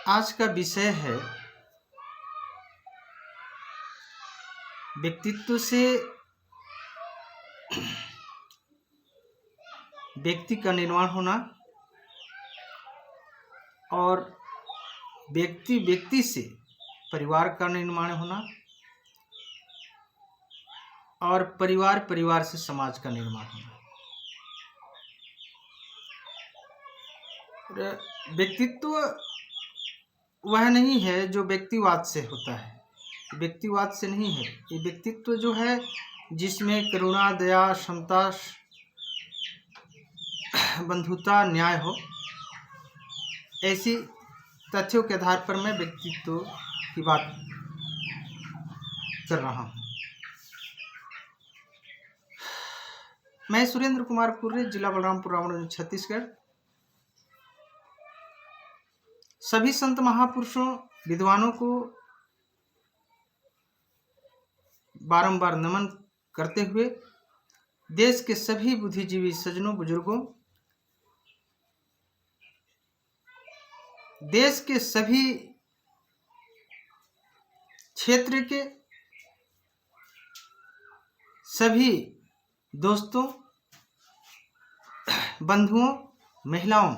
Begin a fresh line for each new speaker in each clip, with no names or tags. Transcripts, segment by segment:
आज का विषय है व्यक्तित्व से व्यक्ति का निर्माण होना और व्यक्ति व्यक्ति से परिवार का निर्माण होना और परिवार परिवार से समाज का निर्माण होना। व्यक्तित्व वह नहीं है जो व्यक्तिवाद से होता है, व्यक्तिवाद से नहीं है। ये व्यक्तित्व जो है जिसमें करुणा, दया, क्षमता, बंधुता, न्याय हो, ऐसी तथ्यों के आधार पर मैं व्यक्तित्व की बात कर रहा हूँ। मैं सुरेंद्र कुमार कुर्रे, जिला बलरामपुर, रावण, छत्तीसगढ़। सभी संत महापुरुषों, विद्वानों को बारंबार नमन करते हुए देश के सभी बुद्धिजीवी सज्जनों, बुजुर्गों, देश के सभी क्षेत्र के सभी दोस्तों, बंधुओं, महिलाओं,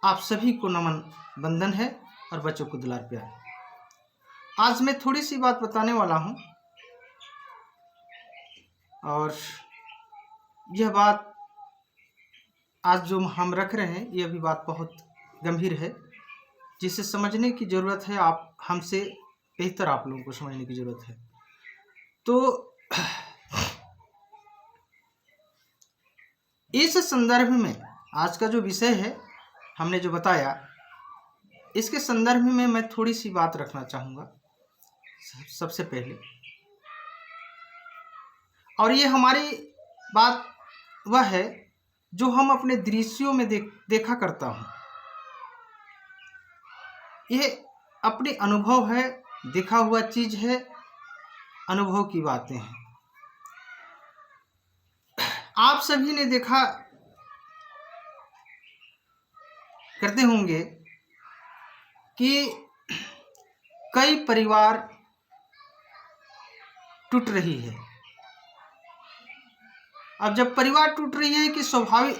आप सभी को नमन, वंदन है और बच्चों को दुलार प्यार। आज मैं थोड़ी सी बात बताने वाला हूं और यह बात आज जो हम रख रहे हैं, यह भी बात बहुत गंभीर है, जिसे समझने की ज़रूरत है। आप हमसे बेहतर आप लोगों को समझने की ज़रूरत है। तो इस संदर्भ में आज का जो विषय है, हमने जो बताया, इसके संदर्भ में मैं थोड़ी सी बात रखना चाहूँगा सबसे पहले। और ये हमारी बात वह है जो हम अपने दृश्यों में देखा करता हूँ। ये अपने अनुभव है, देखा हुआ चीज है, अनुभव की बातें हैं। आप सभी ने देखा करते होंगे कि कई परिवार टूट रही है। अब जब परिवार टूट रही है कि स्वाभाविक,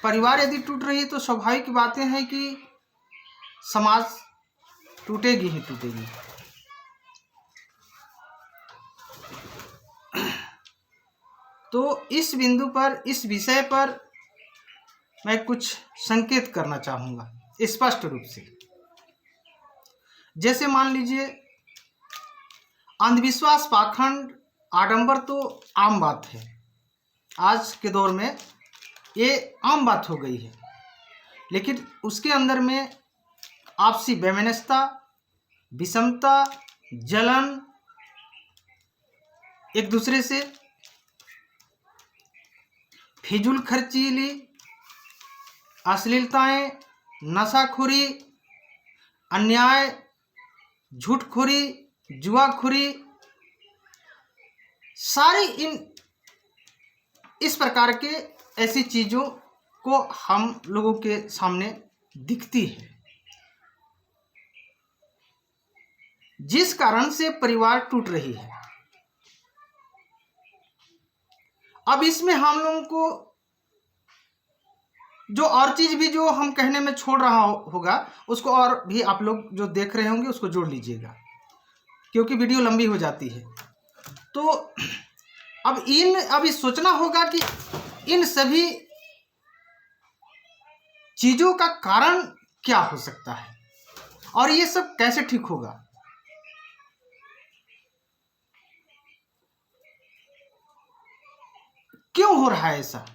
परिवार यदि टूट रही है तो स्वाभाविक बातें हैं कि समाज टूटेगी ही टूटेगी। तो इस बिंदु पर, इस विषय पर मैं कुछ संकेत करना चाहूँगा स्पष्ट रूप से। जैसे मान लीजिए, अंधविश्वास, पाखंड, आडंबर तो आम बात है, आज के दौर में ये आम बात हो गई है। लेकिन उसके अंदर में आपसी वैमनस्यता, विषमता, जलन, एक दूसरे से फिजूल खर्चीली, अश्लीलताएं, नशाखोरी, अन्याय, झूठखोरी, जुआखोरी, सारी इस प्रकार के ऐसी चीज़ों को हम लोगों के सामने दिखती है, जिस कारण से परिवार टूट रही है। अब इसमें हम लोगों को जो और चीज़ भी जो हम कहने में छोड़ रहा होगा, उसको और भी आप लोग जो देख रहे होंगे उसको जोड़ लीजिएगा, क्योंकि वीडियो लंबी हो जाती है। तो अब सोचना होगा कि इन सभी चीज़ों का कारण क्या हो सकता है और ये सब कैसे ठीक होगा। क्यों हो रहा है ऐसा?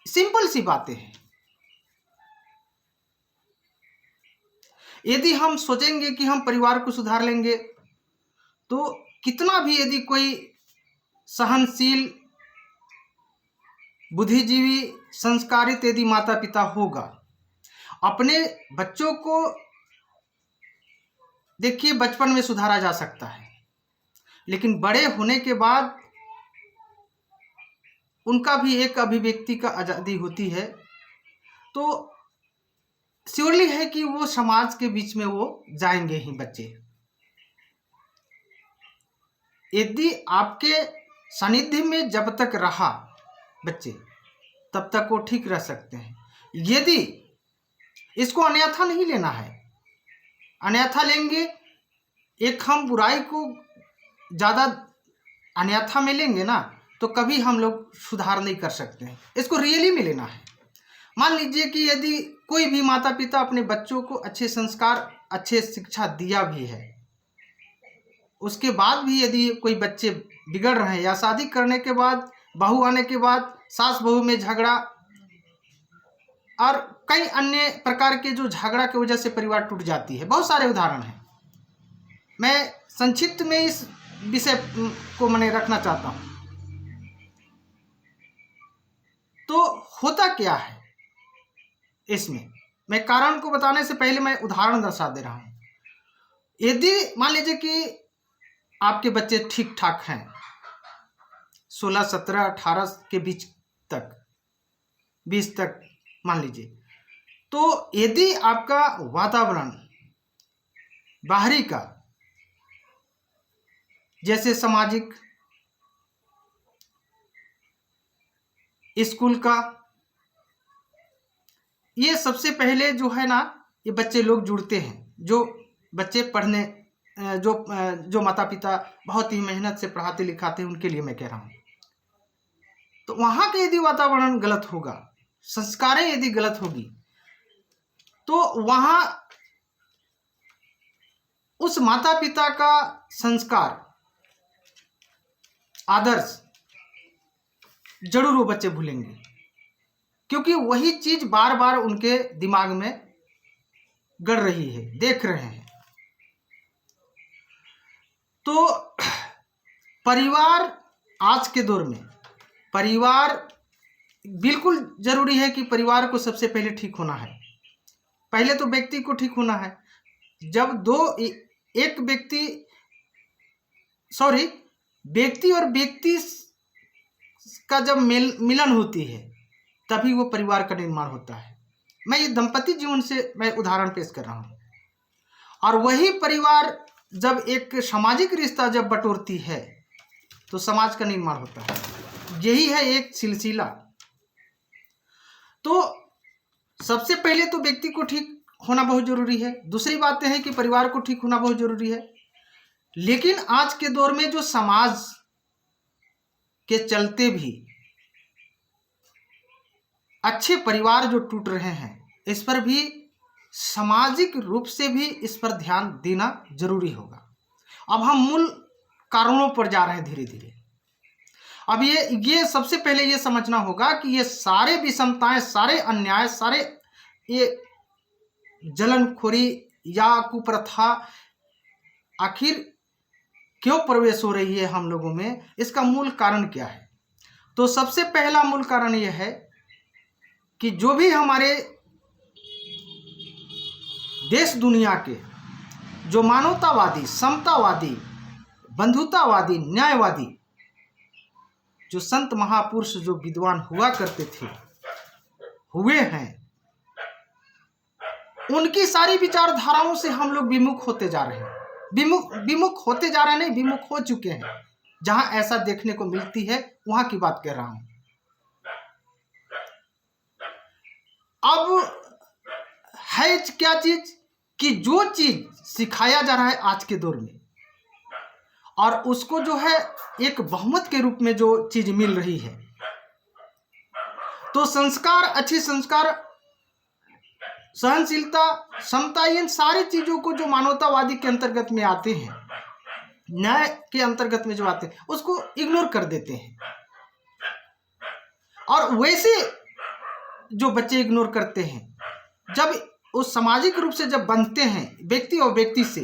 सिंपल सी बातें हैं। यदि हम सोचेंगे कि हम परिवार को सुधार लेंगे, तो कितना भी यदि कोई सहनशील, बुद्धिजीवी, संस्कारित यदि माता पिता होगा, अपने बच्चों को देखिए बचपन में सुधारा जा सकता है, लेकिन बड़े होने के बाद उनका भी एक अभिव्यक्ति का आज़ादी होती है। तो श्योरली है कि वो समाज के बीच में वो जाएंगे ही बच्चे। यदि आपके सानिध्य में जब तक रहा बच्चे, तब तक वो ठीक रह सकते हैं। यदि इसको अन्यथा नहीं लेना है, अन्यथा लेंगे, एक हम बुराई को ज़्यादा अन्यथा में लेंगे ना, तो कभी हम लोग सुधार नहीं कर सकते हैं। इसको रियली में लेना है। मान लीजिए कि यदि कोई भी माता पिता अपने बच्चों को अच्छे संस्कार, अच्छे शिक्षा दिया भी है, उसके बाद भी यदि कोई बच्चे बिगड़ रहे हैं, या शादी करने के बाद, बहू आने के बाद सास बहू में झगड़ा और कई अन्य प्रकार के जो झगड़ा की वजह से परिवार टूट जाती है, बहुत सारे उदाहरण हैं। मैं संक्षिप्त में इस विषय को मैंने रखना चाहता हूँ। तो होता क्या है इसमें, मैं कारण को बताने से पहले मैं उदाहरण दर्शा दे रहा हूँ। यदि मान लीजिए कि आपके बच्चे ठीक ठाक हैं, 16, 17, 18 के बीच तक, 20 तक मान लीजिए, तो यदि आपका वातावरण बाहरी का, जैसे सामाजिक, स्कूल का, ये सबसे पहले जो है ना, ये बच्चे लोग जुड़ते हैं, जो बच्चे पढ़ने, जो माता पिता बहुत ही मेहनत से पढ़ाते लिखाते हैं, उनके लिए मैं कह रहा हूँ। तो वहाँ का यदि वातावरण गलत होगा, संस्कारें यदि गलत होगी, तो वहाँ उस माता पिता का संस्कार, आदर्श जरूर वो बच्चे भूलेंगे, क्योंकि वही चीज बार बार उनके दिमाग में गड़ रही है, देख रहे हैं। तो परिवार, आज के दौर में परिवार बिल्कुल जरूरी है कि परिवार को सबसे पहले ठीक होना है। पहले तो व्यक्ति को ठीक होना है। जब एक व्यक्ति और व्यक्ति का जब मिलन होती है, तभी वो परिवार का निर्माण होता है। मैं ये दंपति जीवन से मैं उदाहरण पेश कर रहा हूँ। और वही परिवार जब एक सामाजिक रिश्ता जब बटोरती है, तो समाज का निर्माण होता है। यही है एक सिलसिला। तो सबसे पहले तो व्यक्ति को ठीक होना बहुत जरूरी है। दूसरी बात है कि परिवार को ठीक होना बहुत जरूरी है। लेकिन आज के दौर में जो समाज के चलते भी अच्छे परिवार जो टूट रहे हैं, इस पर भी सामाजिक रूप से भी इस पर ध्यान देना जरूरी होगा। अब हम मूल कारणों पर जा रहे हैं धीरे धीरे। अब ये सबसे पहले ये समझना होगा कि ये सारे विषमताएं, सारे अन्याय, सारे ये जलनखोरी या कुप्रथा आखिर क्यों प्रवेश हो रही है हम लोगों में, इसका मूल कारण क्या है? तो सबसे पहला मूल कारण यह है कि जो भी हमारे देश दुनिया के जो मानवतावादी, समतावादी, बंधुतावादी, न्यायवादी जो संत महापुरुष, जो विद्वान हुआ करते थे, हुए हैं, उनकी सारी विचारधाराओं से हम लोग विमुख होते जा रहे हैं। विमुख होते जा रहे हैं, नहीं, विमुख हो चुके हैं। जहां ऐसा देखने को मिलती है वहां की बात कर रहा हूं। अब है क्या चीज कि जो चीज सिखाया जा रहा है आज के दौर में, और उसको जो है एक बहुमत के रूप में जो चीज मिल रही है, तो संस्कार, अच्छे संस्कार, सहनशीलता, समता, इन सारी चीजों को जो मानवतावादी के अंतर्गत में आते हैं, न्याय के अंतर्गत में जो आते हैं, उसको इग्नोर कर देते हैं। और वैसे जो बच्चे इग्नोर करते हैं, जब उस सामाजिक रूप से जब बनते हैं, व्यक्ति और व्यक्ति से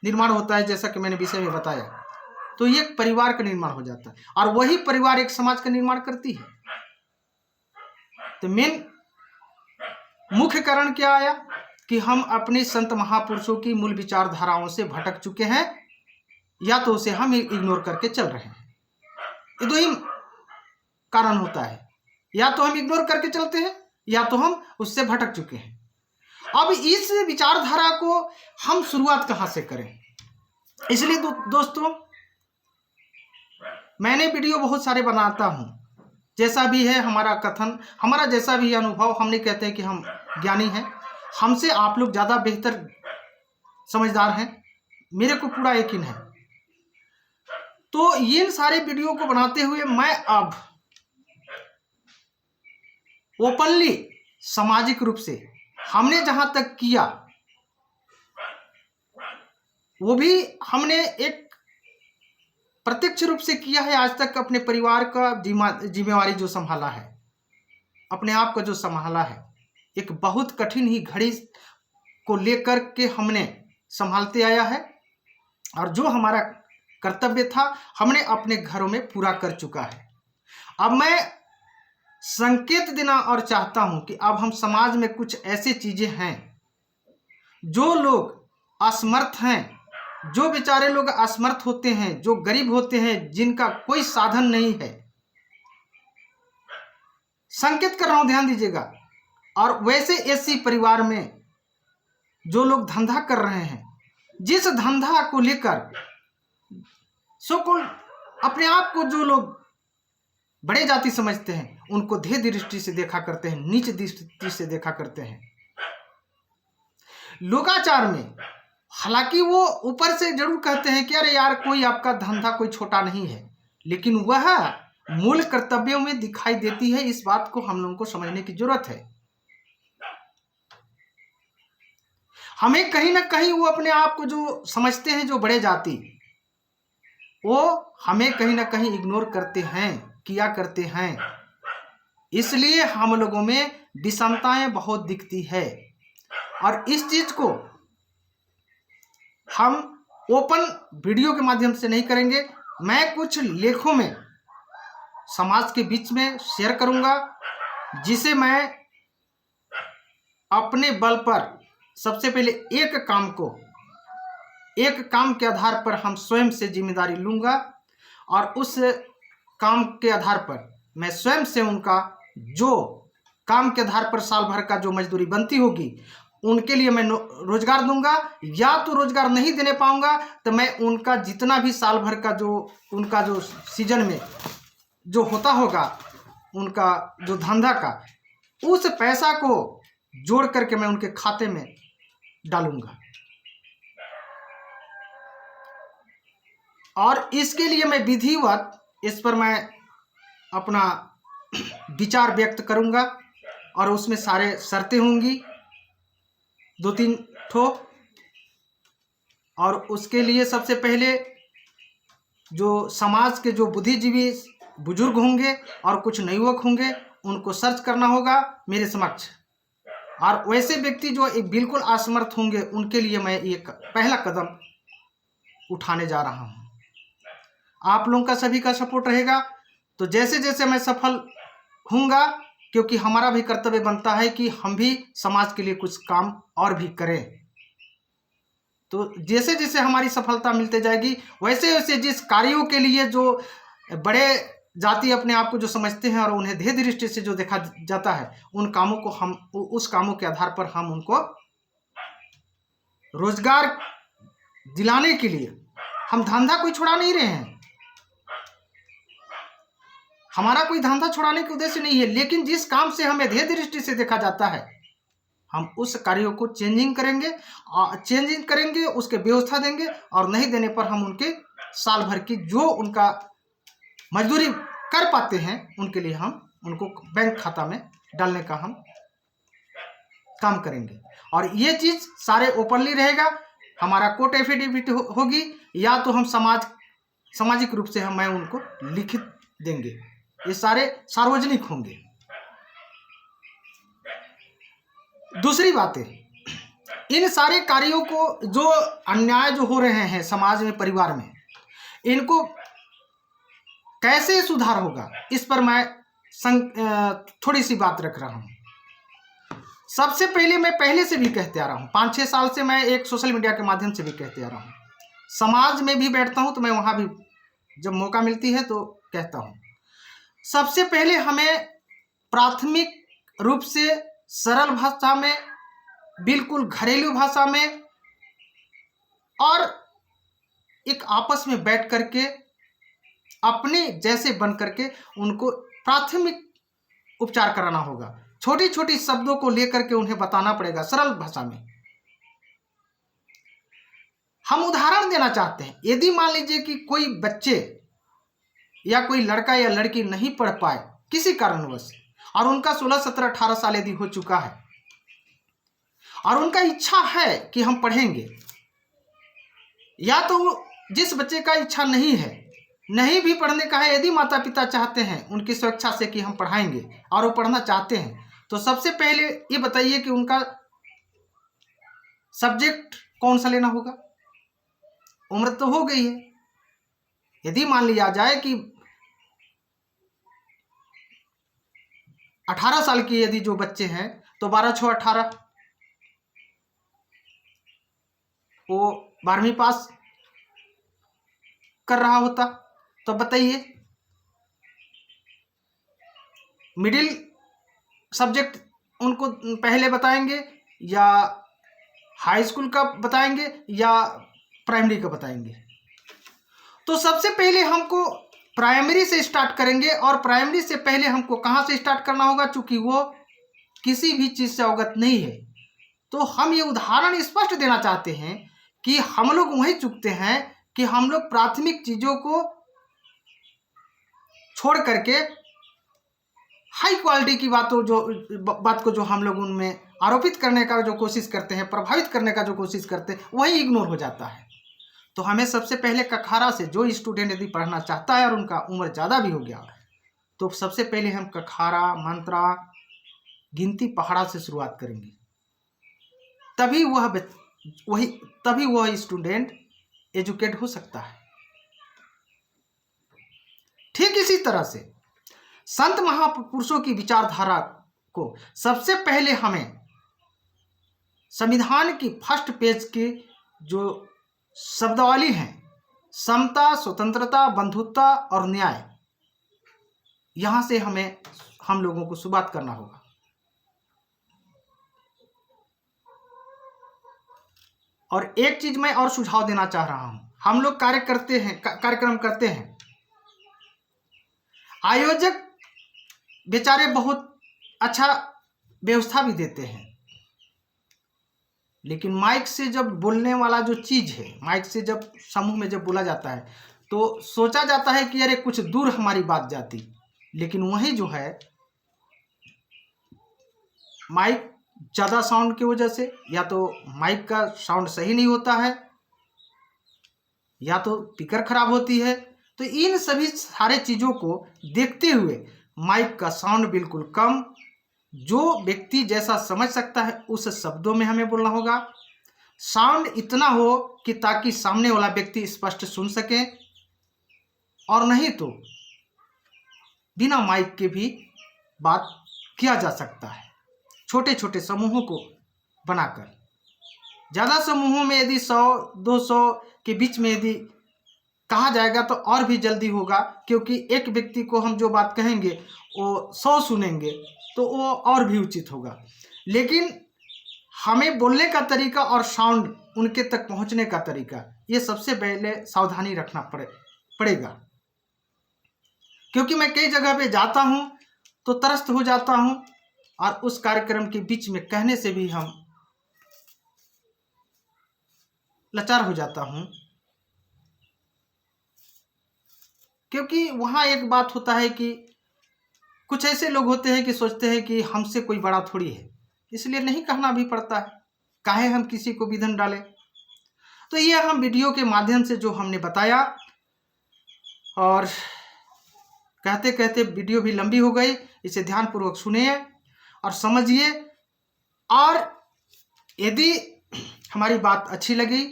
निर्माण होता है, जैसा कि मैंने विषय में बताया, तो ये परिवार का निर्माण हो जाता है। और वही परिवार एक समाज का निर्माण करती है। तो मेन मुख्य कारण क्या आया कि हम अपने संत महापुरुषों की मूल विचारधाराओं से भटक चुके हैं, या तो उसे हम इग्नोर करके चल रहे हैं। ये दो ही कारण होता है, या तो हम इग्नोर करके चलते हैं, या तो हम उससे भटक चुके हैं। अब इस विचारधारा को हम शुरुआत कहाँ से करें? इसलिए दोस्तों, मैंने वीडियो बहुत सारे बनाता हूँ, जैसा भी है हमारा कथन, हमारा जैसा भी अनुभव, हम नहीं कहते हैं कि हम ज्ञानी हैं, हमसे आप लोग ज़्यादा बेहतर समझदार हैं, मेरे को पूरा यकीन है। तो इन सारे वीडियो को बनाते हुए मैं अब ओपनली सामाजिक रूप से हमने जहां तक किया वो भी हमने एक प्रत्यक्ष रूप से किया है। आज तक अपने परिवार का जिम्मेवारी जो संभाला है, अपने आप को जो संभाला है, एक बहुत कठिन ही घड़ी को लेकर के हमने संभालते आया है, और जो हमारा कर्तव्य था हमने अपने घरों में पूरा कर चुका है। अब मैं संकेत देना और चाहता हूं कि अब हम समाज में कुछ ऐसी चीजें हैं, जो लोग असमर्थ हैं, जो बेचारे लोग असमर्थ होते हैं, जो गरीब होते हैं, जिनका कोई साधन नहीं है, संकेत कर रहा हूं, ध्यान दीजिएगा। और वैसे ऐसी परिवार में जो लोग धंधा कर रहे हैं, जिस धंधा को लेकर अपने आप को जो लोग बड़े जाति समझते हैं, उनको ध्येय दृष्टि से देखा करते हैं, नीच दृष्टि से देखा करते हैं। लोकाचार में हालांकि वो ऊपर से जरूर कहते हैं कि अरे यार कोई आपका धंधा कोई छोटा नहीं है, लेकिन वह मूल कर्तव्यों में दिखाई देती है। इस बात को हम लोगों को समझने की जरूरत है। हमें कहीं ना कहीं वो अपने आप को जो समझते हैं, जो बड़े जाति, वो हमें कहीं ना कहीं इग्नोर करते हैं, किया करते हैं। इसलिए हम लोगों में विषमताएं बहुत दिखती है, और इस चीज को हम ओपन वीडियो के माध्यम से नहीं करेंगे। मैं कुछ लेखों में समाज के बीच में शेयर करूंगा, जिसे मैं अपने बल पर सबसे पहले एक काम के आधार पर हम स्वयं से जिम्मेदारी लूंगा, और उस काम के आधार पर मैं स्वयं से उनका जो काम के आधार पर साल भर का जो मजदूरी बनती होगी, उनके लिए मैं रोजगार दूंगा। या तो रोजगार नहीं देने पाऊंगा तो मैं उनका जितना भी साल भर का जो उनका जो सीजन में जो होता होगा, उनका जो धंधा का, उस पैसा को जोड़ करके मैं उनके खाते में डालूंगा। और इसके लिए मैं विधिवत इस पर मैं अपना विचार व्यक्त करूंगा, और उसमें सारे शर्तें होंगी, 2-3 ठो। और उसके लिए सबसे पहले जो समाज के जो बुद्धिजीवी बुजुर्ग होंगे और कुछ नवयुवक होंगे, उनको सर्च करना होगा मेरे समक्ष। और वैसे व्यक्ति जो एक बिल्कुल असमर्थ होंगे, उनके लिए मैं एक पहला कदम उठाने जा रहा हूं। आप लोगों का सभी का सपोर्ट रहेगा तो जैसे जैसे मैं सफल होऊंगा, क्योंकि हमारा भी कर्तव्य बनता है कि हम भी समाज के लिए कुछ काम और भी करें। तो जैसे जैसे हमारी सफलता मिलते जाएगी, वैसे वैसे जिस कार्यों के लिए जो बड़े जाति अपने आप को जो समझते हैं और उन्हें ध्येय दृष्टि से जो देखा जाता है, उन कामों को हम उस कामों के आधार पर हम उनको रोजगार दिलाने के लिए, हम धंधा कोई छुड़ा नहीं रहे हैं, हमारा कोई धंधा छुड़ाने के उद्देश्य नहीं है, लेकिन जिस काम से हमें ध्येय दृष्टि से देखा जाता है, हम उस कार्यों को चेंजिंग करेंगे, उसके व्यवस्था देंगे, और नहीं देने पर हम उनके साल भर की जो उनका मजदूरी कर पाते हैं, उनके लिए हम उनको बैंक खाता में डालने का हम काम करेंगे। और ये चीज सारे ओपनली रहेगा। हमारा कोर्ट एफिडेविट होगी, या तो हम सामाजिक रूप से मैं उनको लिखित देंगे, ये सारे सार्वजनिक होंगे। दूसरी बात है, इन सारे कार्यों को जो अन्याय जो हो रहे हैं समाज में, परिवार में, इनको कैसे सुधार होगा, इस पर मैं थोड़ी सी बात रख रहा हूं। सबसे पहले मैं पहले से भी कहते आ रहा हूं, 5-6 साल से मैं एक सोशल मीडिया के माध्यम से भी कहते आ रहा हूं, समाज में भी बैठता हूं तो मैं वहां भी जब मौका मिलती है तो कहता हूं। सबसे पहले हमें प्राथमिक रूप से सरल भाषा में बिल्कुल घरेलू भाषा में और एक आपस में बैठ करके अपने जैसे बन करके उनको प्राथमिक उपचार कराना होगा। छोटी छोटी शब्दों को लेकर के उन्हें बताना पड़ेगा सरल भाषा में। हम उदाहरण देना चाहते हैं, यदि मान लीजिए कि कोई बच्चे या कोई लड़का या लड़की नहीं पढ़ पाए किसी कारणवश, और उनका 16, 17, 18 साल यदि हो चुका है और उनका इच्छा है कि हम पढ़ेंगे, या तो जिस बच्चे का इच्छा नहीं है, नहीं भी पढ़ने का है, यदि माता पिता चाहते हैं उनकी स्वेच्छा से कि हम पढ़ाएंगे और वो पढ़ना चाहते हैं, तो सबसे पहले ये बताइए कि उनका सब्जेक्ट कौन सा लेना होगा। उम्र तो हो गई है, यदि मान लिया जाए कि 18 साल के यदि जो बच्चे हैं तो 12, 6, 18, वो 12वीं पास कर रहा होता। तो बताइए मिडिल सब्जेक्ट उनको पहले बताएंगे या हाई स्कूल का बताएंगे या प्राइमरी का बताएंगे। तो सबसे पहले हमको प्राइमरी से स्टार्ट करेंगे, और प्राइमरी से पहले हमको कहाँ से स्टार्ट करना होगा, चूंकि वो किसी भी चीज़ से अवगत नहीं है। तो हम ये उदाहरण स्पष्ट देना चाहते हैं कि हम लोग वहीं चूकते हैं कि हम लोग प्राथमिक चीज़ों को छोड़ करके हाई क्वालिटी की बात को जो हम लोग उनमें आरोपित करने का जो कोशिश करते हैं, प्रभावित करने का जो कोशिश करते हैं, वही इग्नोर हो जाता है। तो हमें सबसे पहले कखारा से, जो स्टूडेंट यदि पढ़ना चाहता है और उनका उम्र ज़्यादा भी हो गया, तो सबसे पहले हम कखारा, मंत्रा, गिनती, पहाड़ा से शुरुआत करेंगे। तभी वह स्टूडेंट एजुकेट हो सकता है। ठीक इसी तरह से संत महापुरुषों की विचारधारा को सबसे पहले हमें संविधान की फर्स्ट पेज की जो शब्दावली है, समता, स्वतंत्रता, बंधुत्व और न्याय, यहां से हम लोगों को शुरुआत करना होगा। और एक चीज मैं और सुझाव देना चाह रहा हूं, हम लोग कार्यक्रम करते हैं, आयोजक बेचारे बहुत अच्छा व्यवस्था भी देते हैं, लेकिन माइक से जब बोलने वाला जो चीज़ है, माइक से जब समूह में जब बोला जाता है तो सोचा जाता है कि अरे कुछ दूर हमारी बात जाती, लेकिन वही जो है माइक ज़्यादा साउंड की वजह से, या तो माइक का साउंड सही नहीं होता है, या तो स्पीकर खराब होती है। तो इन सभी सारे चीज़ों को देखते हुए माइक का साउंड बिल्कुल कम, जो व्यक्ति जैसा समझ सकता है उस शब्दों में हमें बोलना होगा। साउंड इतना हो कि ताकि सामने वाला व्यक्ति स्पष्ट सुन सके, और नहीं तो बिना माइक के भी बात किया जा सकता है, छोटे छोटे समूहों को बनाकर। ज़्यादा समूहों में यदि 100-200 के बीच में यदि कहा जाएगा तो और भी जल्दी होगा, क्योंकि एक व्यक्ति को हम जो बात कहेंगे वो 100 सुनेंगे तो वो और भी उचित होगा। लेकिन हमें बोलने का तरीका और साउंड उनके तक पहुंचने का तरीका, ये सबसे पहले सावधानी रखना पड़ेगा। क्योंकि मैं कई जगह पे जाता हूं तो त्रस्त हो जाता हूं, और उस कार्यक्रम के बीच में कहने से भी हम लाचार हो जाता हूं, क्योंकि वहाँ एक बात होता है कि कुछ ऐसे लोग होते हैं कि सोचते हैं कि हमसे कोई बड़ा थोड़ी है, इसलिए नहीं कहना भी पड़ता है, काहे हम किसी को विधन डालें। तो ये हम वीडियो के माध्यम से जो हमने बताया, और कहते कहते वीडियो भी लंबी हो गई, इसे ध्यानपूर्वक सुनिए और समझिए, और यदि हमारी बात अच्छी लगी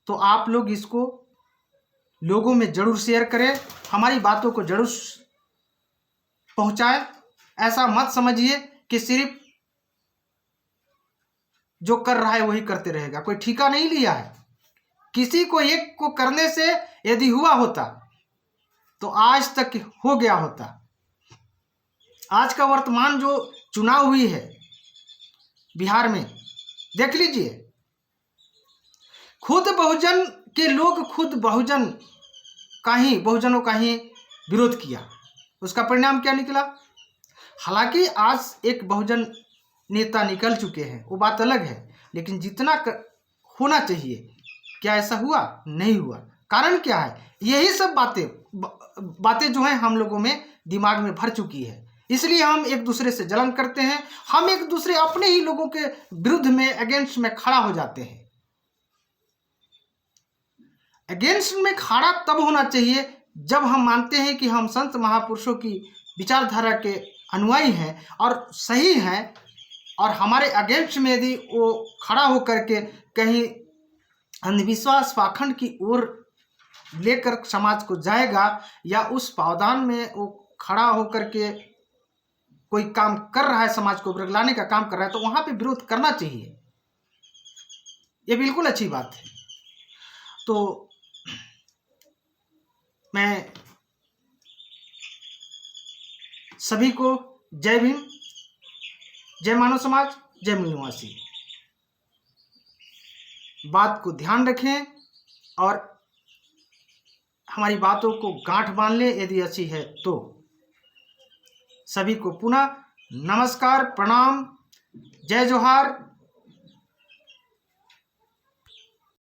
तो आप लोग इसको लोगों में जरूर शेयर करें, हमारी बातों को जरूर पहुंचाएं। ऐसा मत समझिए कि सिर्फ जो कर रहा है वही करते रहेगा, कोई ठेका नहीं लिया है। किसी को एक को करने से यदि हुआ होता तो आज तक हो गया होता। आज का वर्तमान जो चुनाव हुई है, बिहार में देख लीजिए, खुद बहुजन के लोग खुद बहुजनों का ही विरोध किया। उसका परिणाम क्या निकला? हालांकि आज एक बहुजन नेता निकल चुके हैं, वो बात अलग है, लेकिन जितना होना चाहिए क्या ऐसा हुआ? नहीं हुआ। कारण क्या है? यही सब बातें जो हैं हम लोगों में दिमाग में भर चुकी है, इसलिए हम एक दूसरे से जलन करते हैं, हम एक दूसरे अपने ही लोगों के विरुद्ध में, अगेंस्ट में खड़ा हो जाते हैं। अगेंस्ट में खड़ा तब होना चाहिए जब हम मानते हैं कि हम संत महापुरुषों की विचारधारा के अनुयायी हैं और सही हैं, और हमारे अगेंस्ट में यदि वो खड़ा होकर के कहीं अंधविश्वास पाखंड की ओर लेकर समाज को जाएगा, या उस पावदान में वो खड़ा होकर के कोई काम कर रहा है, समाज को बरगलाने का काम कर रहा है, तो वहां पे विरोध करना चाहिए। ये बिल्कुल अच्छी बात है। तो मैं सभी को जय भीम, जय मानव समाज, जय मूल निवासी। बात को ध्यान रखें और हमारी बातों को गांठ बांध लें यदि अच्छी है तो। सभी को पुनः नमस्कार, प्रणाम, जय जोहार।